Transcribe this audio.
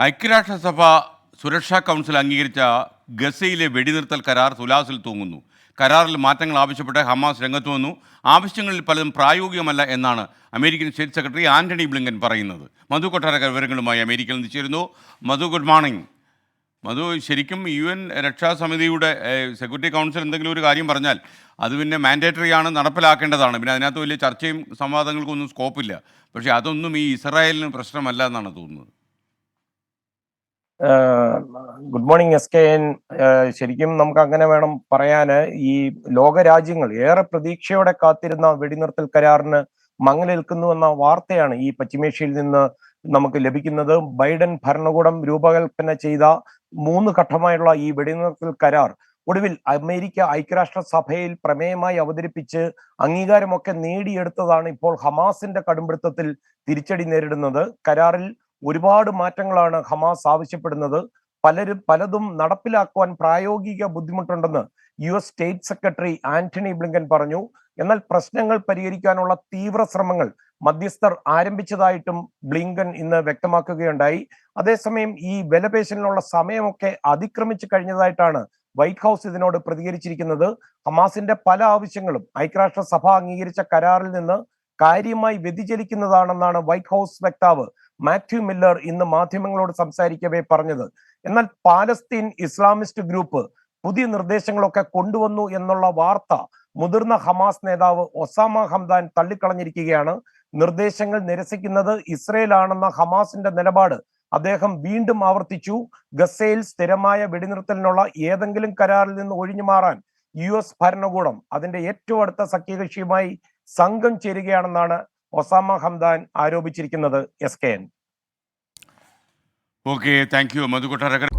ഐക്യരാഷ്ട്രസഭ സുരക്ഷാ കൗൺസിൽ അംഗീകരിച്ച ഗസയിലെ വെടിനിർത്തൽ കരാർ തുലാസിൽ തൂങ്ങുന്നു. കരാറിൽ മാറ്റങ്ങൾ ആവശ്യപ്പെട്ട് ഹമാസ് രംഗത്ത് വന്നു. ആവശ്യങ്ങളിൽ പലതും പ്രായോഗികമല്ല എന്നാണ് American state secretary Antony Blinken പറയുന്നത്. മധു കൊട്ടാരക്കർ വിവരങ്ങളുമായി അമേരിക്കയിൽ നിന്ന് ചേരുന്നു. മധു, ഗുഡ് മോർണിംഗ്. മധു, ശരിക്കും UN രക്ഷാസമിതിയുടെ സെക്യൂരിറ്റി കൗൺസിൽ എന്തെങ്കിലും ഒരു കാര്യം പറഞ്ഞാൽ അത് പിന്നെ മാൻഡേറ്ററി ആണ്, നടപ്പിലാക്കേണ്ടതാണ്. പിന്നെ അതിനകത്ത് വലിയ ചർച്ചയും സംവാദങ്ങൾക്കൊന്നും സ്കോപ്പില്ല. പക്ഷേ അതൊന്നും ഈ ഇസ്രായേലിന് പ്രശ്നമല്ല എന്നാണ് തോന്നുന്നത്. Good morning SKN. ശരിക്കും നമുക്ക് അങ്ങനെ വേണം പറയാന്. ഈ ലോകരാജ്യങ്ങൾ ഏറെ പ്രതീക്ഷയോടെ കാത്തിരുന്ന വെടിനിർത്തൽ കരാറിന് മങ്ങലേൽക്കുന്നു എന്ന വാർത്തയാണ് ഈ പശ്ചിമേഷ്യയിൽ നിന്ന് നമുക്ക് ലഭിക്കുന്നത്. ബൈഡൻ ഭരണകൂടം രൂപകൽപ്പന ചെയ്ത 3 ഘട്ടമായുള്ള ഈ വെടിനിർത്തൽ കരാർ ഒടുവിൽ അമേരിക്ക ഐക്യരാഷ്ട്ര സഭയിൽ പ്രമേയമായി അവതരിപ്പിച്ച് അംഗീകാരമൊക്കെ നേടിയെടുത്തതാണ് ഇപ്പോൾ ഹമാസിന്റെ കടുംപിടുത്തത്തിൽ തിരിച്ചടി നേരിടുന്നത്. കരാറിൽ ഒരുപാട് മാറ്റങ്ങളാണ് ഹമാസ് ആവശ്യപ്പെടുന്നത്. പലതും നടപ്പിലാക്കുവാൻ പ്രായോഗിക ബുദ്ധിമുട്ടുണ്ടെന്ന് US state secretary Antony Blinken പറഞ്ഞു. എന്നാൽ പ്രശ്നങ്ങൾ പരിഹരിക്കാനുള്ള തീവ്ര ശ്രമങ്ങൾ മധ്യസ്ഥർ ആരംഭിച്ചതായിട്ടും ബ്ലിങ്കൻ ഇന്ന് വ്യക്തമാക്കുകയുണ്ടായി. അതേസമയം ഈ വിലപേശലിനുള്ള സമയമൊക്കെ അതിക്രമിച്ചു കഴിഞ്ഞതായിട്ടാണ് വൈറ്റ് ഹൗസ് ഇതിനോട് പ്രതികരിച്ചിരിക്കുന്നത്. ഹമാസിന്റെ പല ആവശ്യങ്ങളും ഐക്യരാഷ്ട്ര സഭ അംഗീകരിച്ച കരാറിൽ നിന്ന് കാര്യമായി വ്യതിചലിക്കുന്നതാണെന്നാണ് വൈറ്റ് ഹൗസ് വക്താവ് മാത്യു മില്ലർ ഇന്ന് മാധ്യമങ്ങളോട് സംസാരിക്കവേ പറഞ്ഞത്. എന്നാൽ പാലസ്തീൻ ഇസ്ലാമിസ്റ്റ് ഗ്രൂപ്പ് പുതിയ നിർദ്ദേശങ്ങളൊക്കെ കൊണ്ടുവന്നു എന്നുള്ള വാർത്ത മുതിർന്ന ഹമാസ് നേതാവ് ഒസാമ ഹംദാൻ തള്ളിക്കളഞ്ഞിരിക്കുകയാണ്. നിർദ്ദേശങ്ങൾ നിരസിക്കുന്നത് ഇസ്രയേലാണെന്ന ഹമാസിന്റെ നിലപാട് അദ്ദേഹം വീണ്ടും ആവർത്തിച്ചു. ഗസയിൽ സ്ഥിരമായ വെടിനിർത്തലിനുള്ള ഏതെങ്കിലും കരാറിൽ നിന്ന് ഒഴിഞ്ഞു മാറാൻ US ഭരണകൂടം അതിന്റെ ഏറ്റവും അടുത്ത സഖ്യകക്ഷിയുമായി സംഘം ചേരുകയാണെന്നാണ് ഒസാമ ഹംദാൻ ആരോപിച്ചിരിക്കുന്നത്. SKN. Okay, thank you Madhu കൊട്ടാരക്കർ.